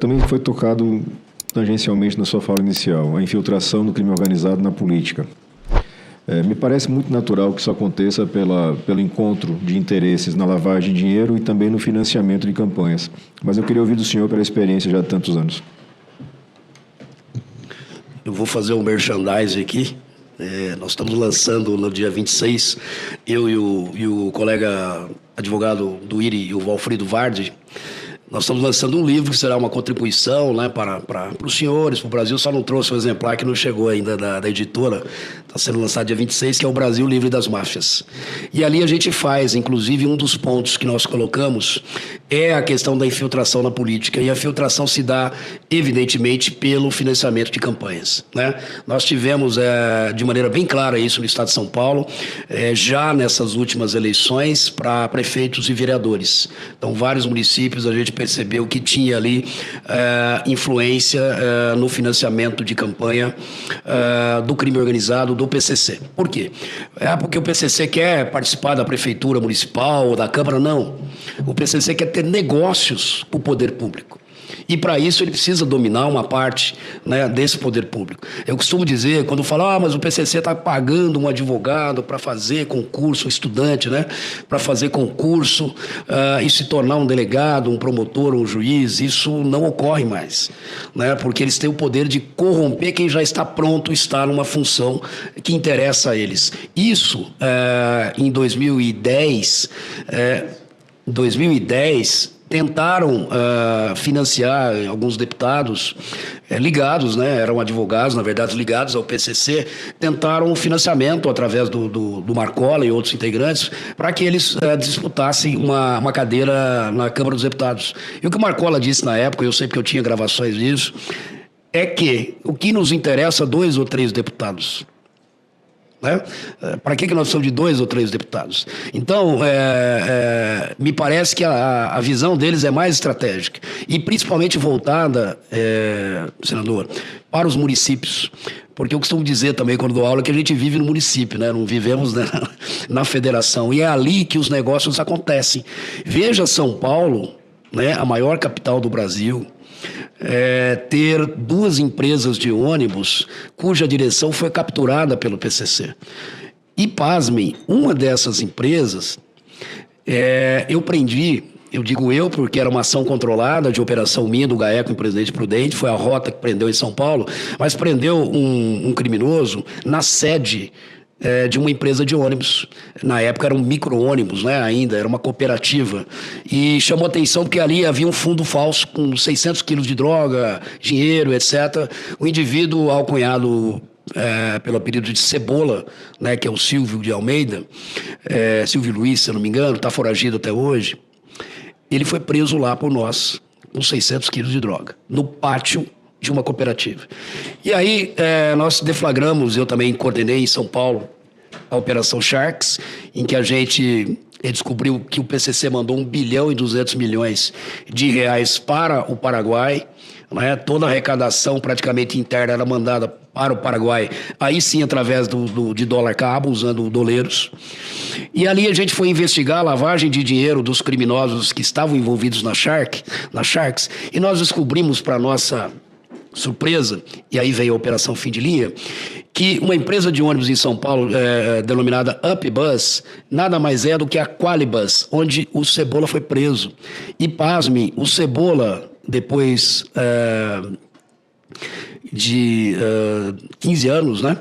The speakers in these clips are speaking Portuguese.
também foi tocado tangencialmente na sua fala inicial, a infiltração do crime organizado na política. Me parece muito natural que isso aconteça pelo encontro de interesses na lavagem de dinheiro e também no financiamento de campanhas. Mas eu queria ouvir do senhor pela experiência já de tantos anos. Eu vou fazer um merchandising aqui. Nós estamos lançando no dia 26, eu e o colega advogado do IRI, o Valfrido Vardi, nós estamos lançando um livro que será uma contribuição, né, para os senhores, para o Brasil. Só não trouxe um exemplar que não chegou ainda da editora. Está sendo lançado dia 26, que é o Brasil Livre das Máfias. E ali a gente faz, inclusive, um dos pontos que nós colocamos é a questão da infiltração na política. E a infiltração se dá, evidentemente, pelo financiamento de campanhas, né? Nós tivemos, de maneira bem clara, isso no Estado de São Paulo, já nessas últimas eleições, para prefeitos e vereadores. Então, vários municípios a gente percebeu que tinha ali influência no financiamento de campanha do crime organizado, do PCC. Por quê? Porque o PCC quer participar da prefeitura municipal ou da Câmara? Não. O PCC quer ter negócios com o poder público. E, para isso, ele precisa dominar uma parte, né, desse poder público. Eu costumo dizer, quando falo, mas o PCC está pagando um advogado para fazer concurso, um estudante, né, para fazer concurso e se tornar um delegado, um promotor, um juiz, isso não ocorre mais, né, porque eles têm o poder de corromper quem já está pronto a estar numa função que interessa a eles. Isso, em 2010, tentaram financiar alguns deputados ligados, né, eram advogados, na verdade, ligados ao PCC, tentaram financiamento através do Marcola e outros integrantes para que eles disputassem uma cadeira na Câmara dos Deputados. E o que o Marcola disse na época, eu sei porque eu tinha gravações disso, é que o que nos interessa 2 ou 3 deputados. Né? Para que nós precisamos de 2 ou 3 deputados? Então, me parece que a visão deles é mais estratégica e principalmente voltada, senador, para os municípios. Porque eu costumo dizer também, quando dou aula, que a gente vive no município, né? Não vivemos na federação. E é ali que os negócios acontecem. Veja São Paulo, né, a maior capital do Brasil, ter 2 empresas de ônibus cuja direção foi capturada pelo PCC. E, pasmem, uma dessas empresas, eu prendi, eu digo eu porque era uma ação controlada de operação minha do GAECO em Presidente Prudente, foi a rota que prendeu em São Paulo, mas prendeu um criminoso na sede de uma empresa de ônibus. Na época era um micro-ônibus, né, ainda, era uma cooperativa. E chamou atenção porque ali havia um fundo falso com 600 quilos de droga, dinheiro, etc. O indivíduo, alcunhado pelo apelido de Cebola, né, que é o Silvio de Almeida, Silvio Luiz, se eu não me engano, está foragido até hoje. Ele foi preso lá por nós, com 600 quilos de droga, no pátio de uma cooperativa. E aí nós deflagramos, eu também coordenei em São Paulo, a Operação Sharks, em que a gente descobriu que o PCC mandou 1 bilhão e 200 milhões de reais para o Paraguai, né? Toda a arrecadação praticamente interna era mandada para o Paraguai, aí sim através de dólar cabo, usando doleiros. E ali a gente foi investigar a lavagem de dinheiro dos criminosos que estavam envolvidos na Sharks, e nós descobrimos, para nossa surpresa, e aí veio a Operação Fim de Linha, que uma empresa de ônibus em São Paulo, denominada UpBus, nada mais é do que a Qualibus, onde o Cebola foi preso. E, pasme, o Cebola, depois de 15 anos, né,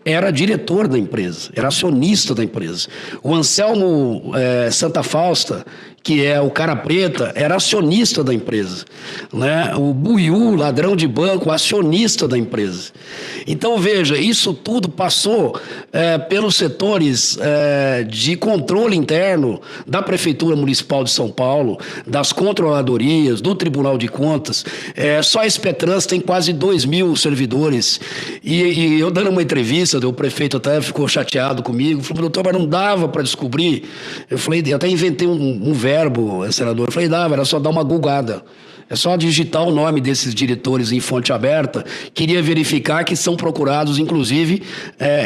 era diretor da empresa, era acionista da empresa. O Anselmo Santa Fausta, que é o cara preta, era acionista da empresa, né? O Buiú, ladrão de banco, acionista da empresa. Então, veja, isso tudo passou pelos setores de controle interno da Prefeitura Municipal de São Paulo, das controladorias, do Tribunal de Contas. Só a Espetrans tem quase 2.000 servidores. E eu dando uma entrevista, o prefeito até ficou chateado comigo, falou, doutor, mas não dava para descobrir. Eu falei, eu até inventei um verbo, senador. Eu falei, dava, era só dar uma googada. É só digitar o nome desses diretores em fonte aberta. Queria verificar que são procurados, inclusive,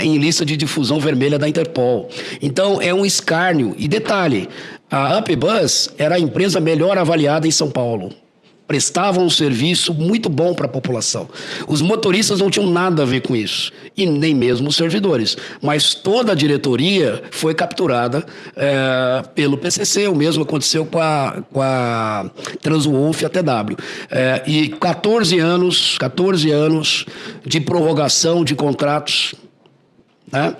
em lista de difusão vermelha da Interpol. Então, é um escárnio. E detalhe, a UpBus era a empresa melhor avaliada em São Paulo. prestavam um serviço muito bom para a população. Os motoristas não tinham nada a ver com isso, e nem mesmo os servidores. Mas toda a diretoria foi capturada pelo PCC, o mesmo aconteceu com a Transwolf e a TW. E 14 anos de prorrogação de contratos, né?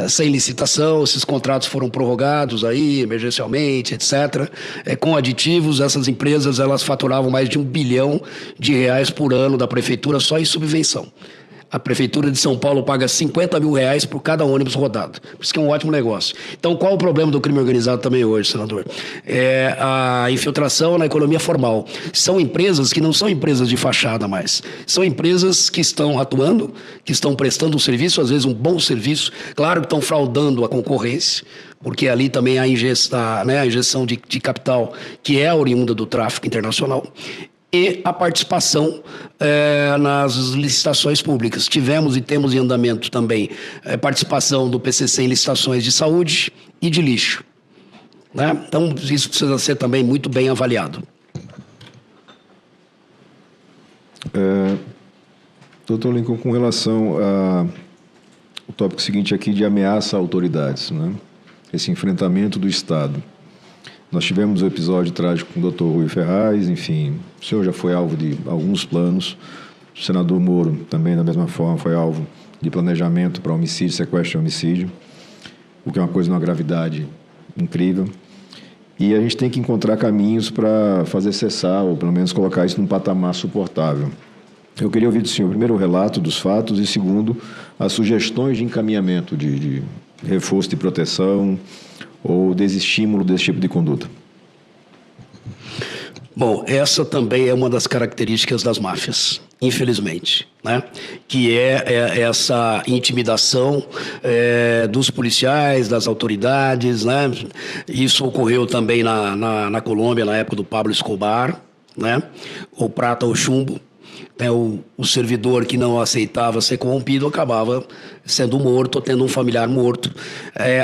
Sem licitação, esses contratos foram prorrogados aí, emergencialmente, etc. Com aditivos, essas empresas elas faturavam mais de R$1 bilhão por ano da prefeitura só em subvenção. A Prefeitura de São Paulo paga R$50 mil por cada ônibus rodado. Por isso que é um ótimo negócio. Então, qual o problema do crime organizado também hoje, senador? É a infiltração na economia formal. São empresas que não são empresas de fachada mais. São empresas que estão atuando, que estão prestando um serviço, às vezes um bom serviço. Claro que estão fraudando a concorrência, porque ali também há a injeção de capital que é oriunda do tráfico internacional. E a participação nas licitações públicas. Tivemos e temos em andamento também participação do PCC em licitações de saúde e de lixo, né? Então, isso precisa ser também muito bem avaliado. Doutor Lincoln, com relação ao tópico seguinte aqui de ameaça a autoridades, né? Esse enfrentamento do Estado. Nós tivemos o episódio trágico com o Dr. Rui Ferraz, enfim, o senhor já foi alvo de alguns planos, o senador Moro também, da mesma forma, foi alvo de planejamento para homicídio, sequestro e homicídio, o que é uma coisa de uma gravidade incrível. E a gente tem que encontrar caminhos para fazer cessar, ou pelo menos colocar isso num patamar suportável. Eu queria ouvir do senhor, primeiro, o relato dos fatos e, segundo, as sugestões de encaminhamento, de reforço de proteção ou desestímulo desse tipo de conduta. Bom, essa também é uma das características das máfias, infelizmente, né? Que é essa intimidação dos policiais, das autoridades, né? Isso ocorreu também na Colômbia, na época do Pablo Escobar, né? Ou prata ou chumbo. O servidor que não aceitava ser corrompido acabava sendo morto ou tendo um familiar morto.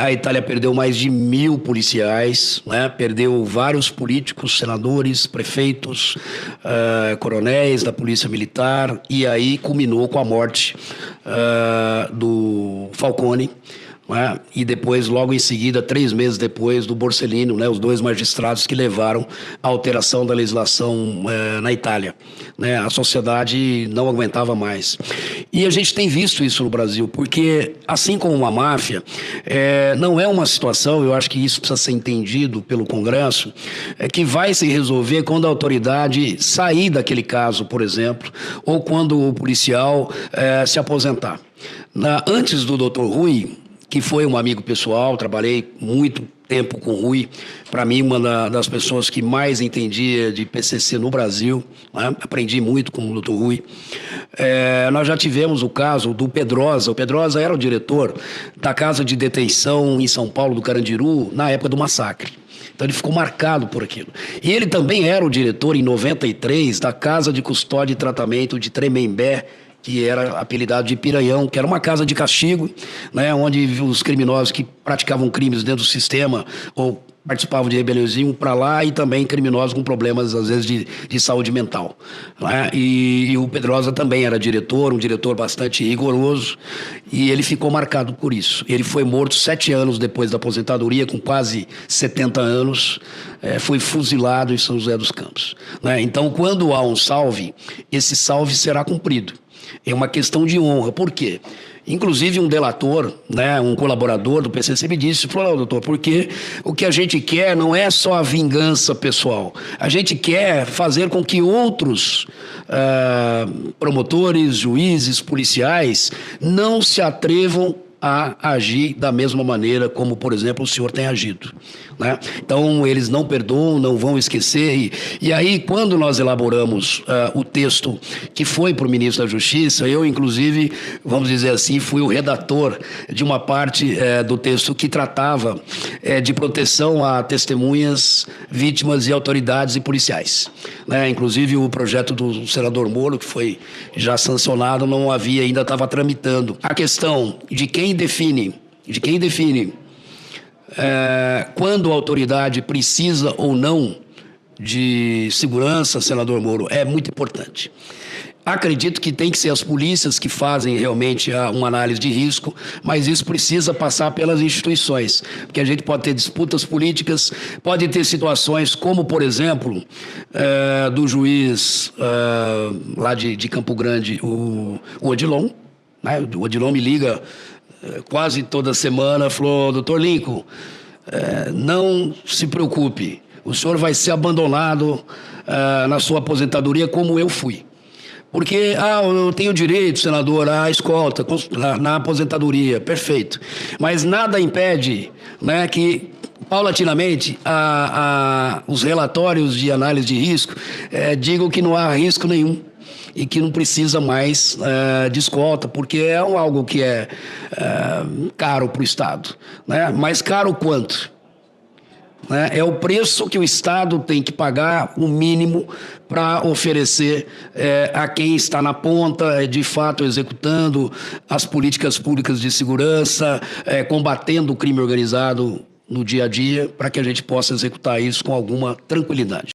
A Itália perdeu mais de 1.000 policiais, né? Perdeu vários políticos, senadores, prefeitos, coronéis da polícia militar, e aí culminou com a morte do Falcone, né? E depois, logo em seguida, 3 meses depois, do Borsellino, né? Os 2 magistrados que levaram à alteração da legislação na Itália, né? A sociedade não aguentava mais. E a gente tem visto isso no Brasil, porque, assim como uma máfia, não é uma situação, eu acho que isso precisa ser entendido pelo Congresso, que vai se resolver quando a autoridade sair daquele caso, por exemplo, ou quando o policial se aposentar. Antes do Dr. Rui, que foi um amigo pessoal, trabalhei muito tempo com o Rui, para mim uma das pessoas que mais entendia de PCC no Brasil, né? Aprendi muito com o Dr. Rui. Nós já tivemos o caso do Pedrosa. O Pedrosa era o diretor da casa de detenção em São Paulo, do Carandiru, na época do massacre. Então ele ficou marcado por aquilo. E ele também era o diretor, em 93, da Casa de Custódia e Tratamento de Tremembé, que era apelidado de Piranhão, que era uma casa de castigo, né, onde os criminosos que praticavam crimes dentro do sistema ou participavam de rebeliões iam para lá, e também criminosos com problemas, às vezes, de saúde mental, né? E o Pedrosa também era diretor, um diretor bastante rigoroso, e ele ficou marcado por isso. Ele foi morto 7 anos depois da aposentadoria, com quase 70 anos, foi fuzilado em São José dos Campos, né? Então, quando há um salve, esse salve será cumprido. É uma questão de honra. Por quê? Inclusive um delator, né, um colaborador do PCC me disse, falou, não, doutor, porque o que a gente quer não é só a vingança pessoal. A gente quer fazer com que outros promotores, juízes, policiais não se atrevam a agir da mesma maneira como, por exemplo, o senhor tem agido, né? Então, eles não perdoam, não vão esquecer. E aí, quando nós elaboramos o texto que foi para o ministro da Justiça, eu, inclusive, vamos dizer assim, fui o redator de uma parte do texto que tratava de proteção a testemunhas, vítimas e autoridades e policiais, né? Inclusive, o projeto do senador Moro, que foi já sancionado, não havia, ainda estava tramitando. A questão de quem define quando a autoridade precisa ou não de segurança, senador Moro, é muito importante. Acredito que tem que ser as polícias que fazem realmente uma análise de risco, mas isso precisa passar pelas instituições, porque a gente pode ter disputas políticas, pode ter situações como, por exemplo, do juiz lá de Campo Grande, o Odilon, né? O Odilon me liga quase toda semana, falou: doutor Lincoln, não se preocupe, o senhor vai ser abandonado na sua aposentadoria como eu fui. Porque, eu tenho direito, senador, à escolta, na aposentadoria, perfeito. Mas nada impede, né, que, paulatinamente, os relatórios de análise de risco digam que não há risco nenhum e que não precisa mais de escolta, porque é algo que é caro para o Estado, né? Mais caro quanto? É o preço que o Estado tem que pagar, o mínimo, para oferecer a quem está na ponta, de fato executando as políticas públicas de segurança, combatendo o crime organizado no dia a dia, para que a gente possa executar isso com alguma tranquilidade.